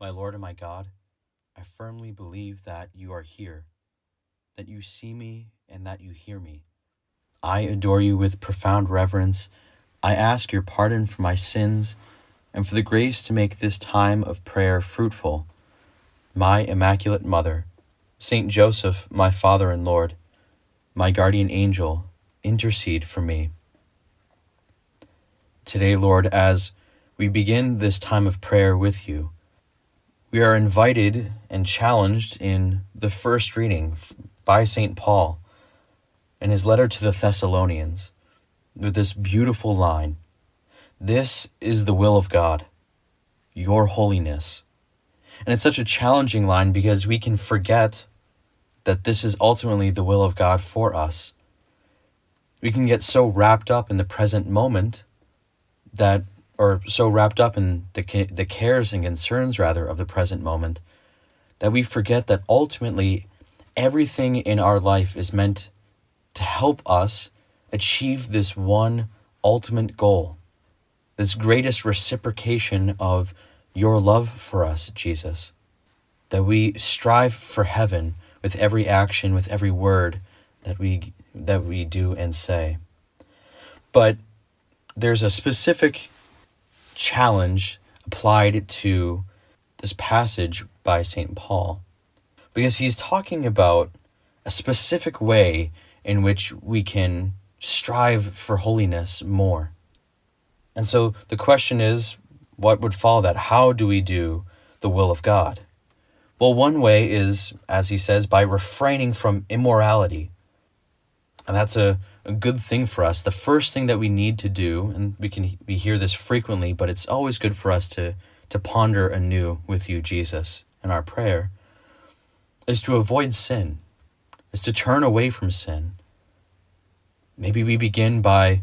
My Lord and my God, I firmly believe that you are here, that you see me and that you hear me. I adore you with profound reverence. I ask your pardon for my sins and for the grace to make this time of prayer fruitful. My Immaculate Mother, Saint Joseph, my Father and Lord, my guardian angel, intercede for me. Today, Lord, as we begin this time of prayer with you, we are invited and challenged in the first reading by St. Paul in his letter to the Thessalonians with this beautiful line, "This is the will of God, your holiness." And it's such a challenging line because we can forget that this is ultimately the will of God for us. We can get so wrapped up in the present moment or so wrapped up in the cares and concerns, rather, of the present moment, that we forget that ultimately everything in our life is meant to help us achieve this one ultimate goal, this greatest reciprocation of your love for us, Jesus, that we strive for heaven with every action, with every word that we do and say. But there's a specific challenge applied to this passage by St. Paul, because he's talking about a specific way in which we can strive for holiness more. And so the question is, what would follow that? How do we do the will of God? Well, one way is, as he says, by refraining from immorality. And that's a good thing for us. The first thing that we need to do, and we hear this frequently, but it's always good for us to ponder anew with you, Jesus, in our prayer, is to avoid sin, is to turn away from sin. Maybe we begin by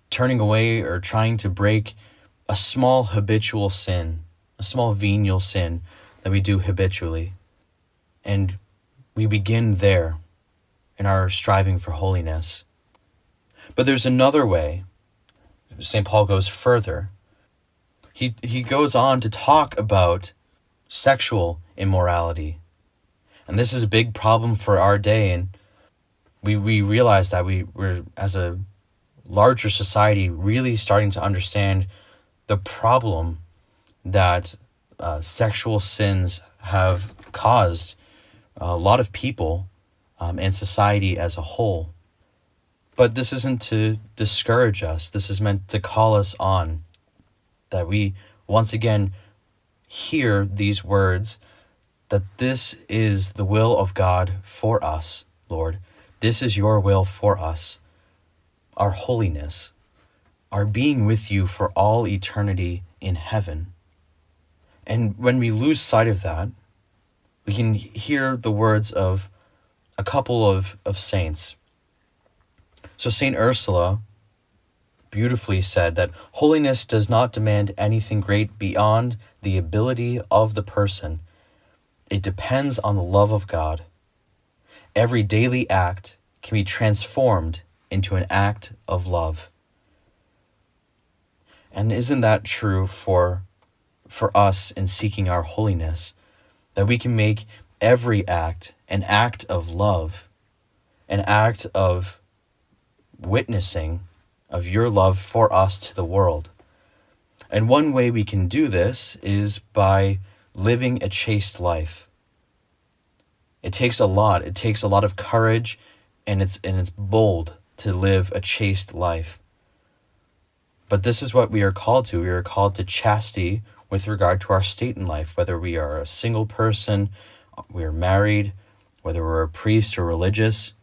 turning away or trying to break a small habitual sin, a small venial sin that we do habitually. And we begin there in our striving for holiness. But there's another way. St. Paul goes further. He goes on to talk about sexual immorality. And this is a big problem for our day, and we realize that we're, as a larger society, really starting to understand the problem that sexual sins have caused a lot of people and society as a whole. But this isn't to discourage us. This is meant to call us on, that we once again hear these words, that this is the will of God for us, Lord. This is your will for us, our holiness, our being with you for all eternity in heaven. And when we lose sight of that, we can hear the words of a couple of saints. So St. Ursula beautifully said that holiness does not demand anything great beyond the ability of the person. It depends on the love of God. Every daily act can be transformed into an act of love. And isn't that true for us in seeking our holiness? That we can make every act an act of love, an act of witnessing of your love for us to the world. And one way we can do this is by living a chaste life. It takes a lot. It takes a lot of courage, and it's bold to live a chaste life. But this is what we are called to. We are called to chastity with regard to our state in life, whether we are a single person, we are married, whether we're a priest or religious.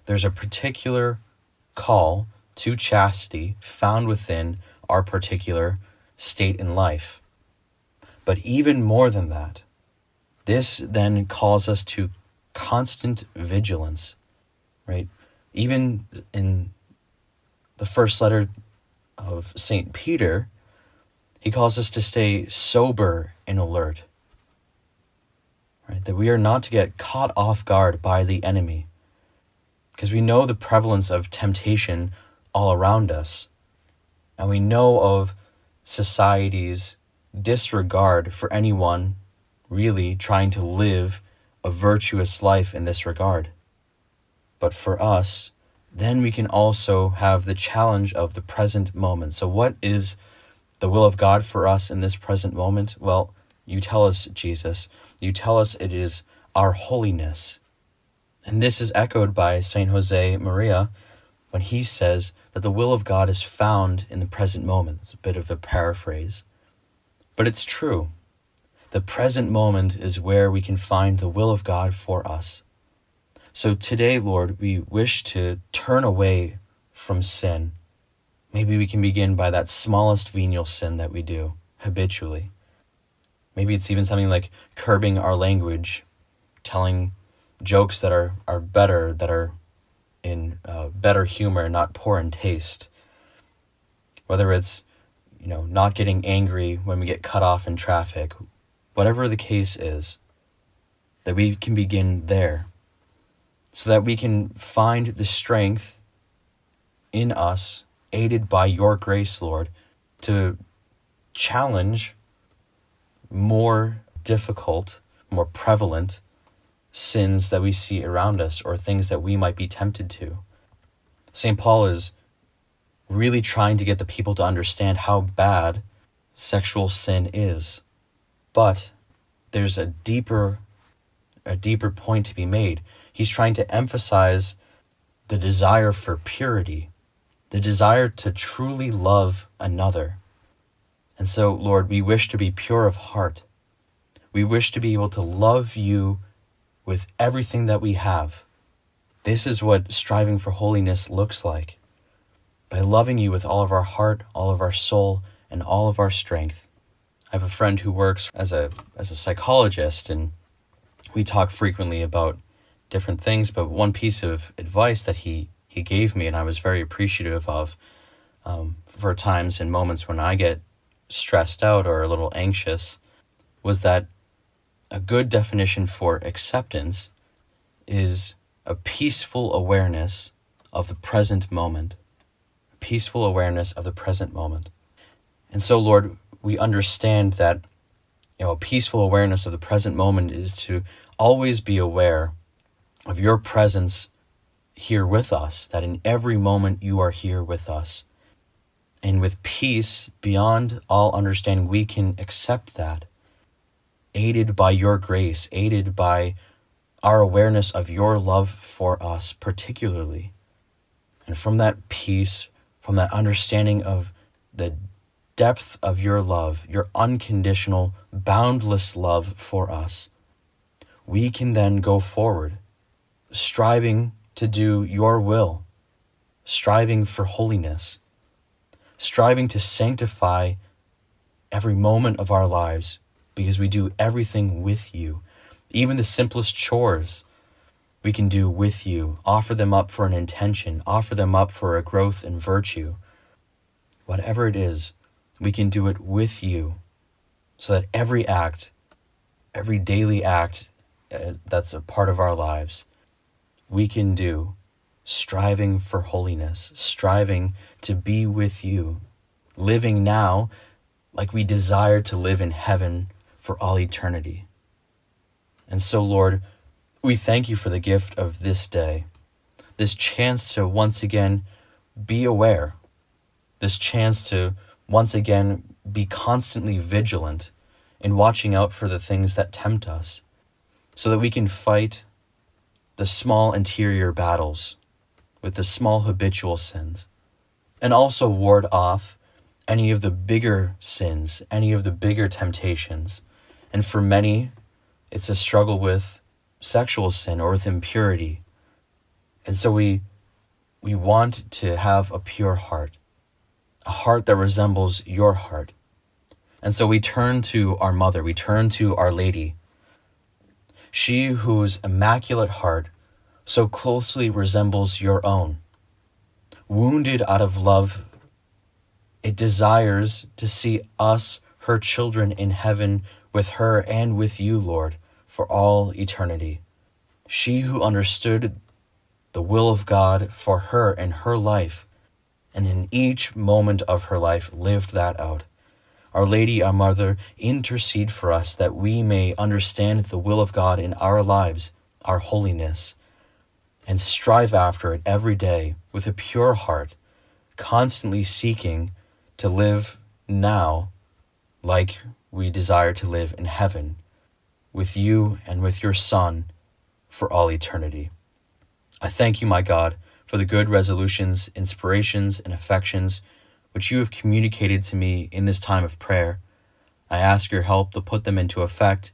There's a particular call to chastity found within our particular state in life. But even more than that, this then calls us to constant vigilance, right? Even in the first letter of St. Peter, he calls us to stay sober and alert, right? That we are not to get caught off guard by the enemy, because we know the prevalence of temptation all around us, and we know of society's disregard for anyone really trying to live a virtuous life in this regard. But for us, then we can also have the challenge of the present moment. So what is the will of God for us in this present moment? Well, you tell us, Jesus. You tell us it is our holiness. And this is echoed by Saint Jose Maria when he says that the will of God is found in the present moment. It's a bit of a paraphrase, but it's true. The present moment is where we can find the will of God for us. So today, Lord, we wish to turn away from sin. Maybe we can begin by that smallest venial sin that we do habitually. Maybe it's even something like curbing our language, telling jokes that are better, that are in better humor, not poor in taste. Whether it's, not getting angry when we get cut off in traffic, whatever the case is, that we can begin there, so that we can find the strength in us, aided by your grace, Lord, to challenge more difficult, more prevalent sins that we see around us, or things that we might be tempted to. St. Paul is really trying to get the people to understand how bad sexual sin is. But there's a deeper point to be made. He's trying to emphasize the desire for purity, the desire to truly love another. And so, Lord, we wish to be pure of heart. We wish to be able to love you with everything that we have. This is what striving for holiness looks like. By loving you with all of our heart, all of our soul, and all of our strength. I have a friend who works as a psychologist, and we talk frequently about different things, but one piece of advice that he gave me, and I was very appreciative of, for times and moments when I get stressed out or a little anxious, was that a good definition for acceptance is a peaceful awareness of the present moment. A peaceful awareness of the present moment. And so, Lord, we understand that a peaceful awareness of the present moment is to always be aware of your presence here with us, that in every moment you are here with us. And with peace beyond all understanding, we can accept that, aided by your grace, aided by our awareness of your love for us particularly. And from that peace, from that understanding of the depth of your love, your unconditional, boundless love for us, we can then go forward, striving to do your will, striving for holiness, striving to sanctify every moment of our lives, because we do everything with you. Even the simplest chores we can do with you, offer them up for an intention, offer them up for a growth in virtue. Whatever it is, we can do it with you, so that every act, every daily act that's a part of our lives, we can do striving for holiness, striving to be with you, living now like we desire to live in heaven for all eternity. And so, Lord, we thank you for the gift of this day, this chance to once again be aware, this chance to once again be constantly vigilant in watching out for the things that tempt us, so that we can fight the small interior battles with the small habitual sins, and also ward off any of the bigger sins, any of the bigger temptations. And for many, it's a struggle with sexual sin or with impurity. And so we want to have a pure heart, a heart that resembles your heart. And so we turn to our mother, we turn to Our Lady, she whose immaculate heart so closely resembles your own. Wounded out of love, it desires to see us, her children, in heaven with her and with you, Lord, for all eternity. She who understood the will of God for her in her life, and in each moment of her life lived that out. Our Lady, our Mother, intercede for us that we may understand the will of God in our lives, our holiness, and strive after it every day with a pure heart, constantly seeking to live now like we desire to live in heaven, with you and with your Son for all eternity. I thank you, my God, for the good resolutions, inspirations, and affections which you have communicated to me in this time of prayer. I ask your help to put them into effect.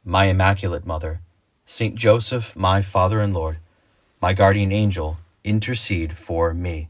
My Immaculate Mother, Saint Joseph, my Father and Lord, my guardian angel, intercede for me.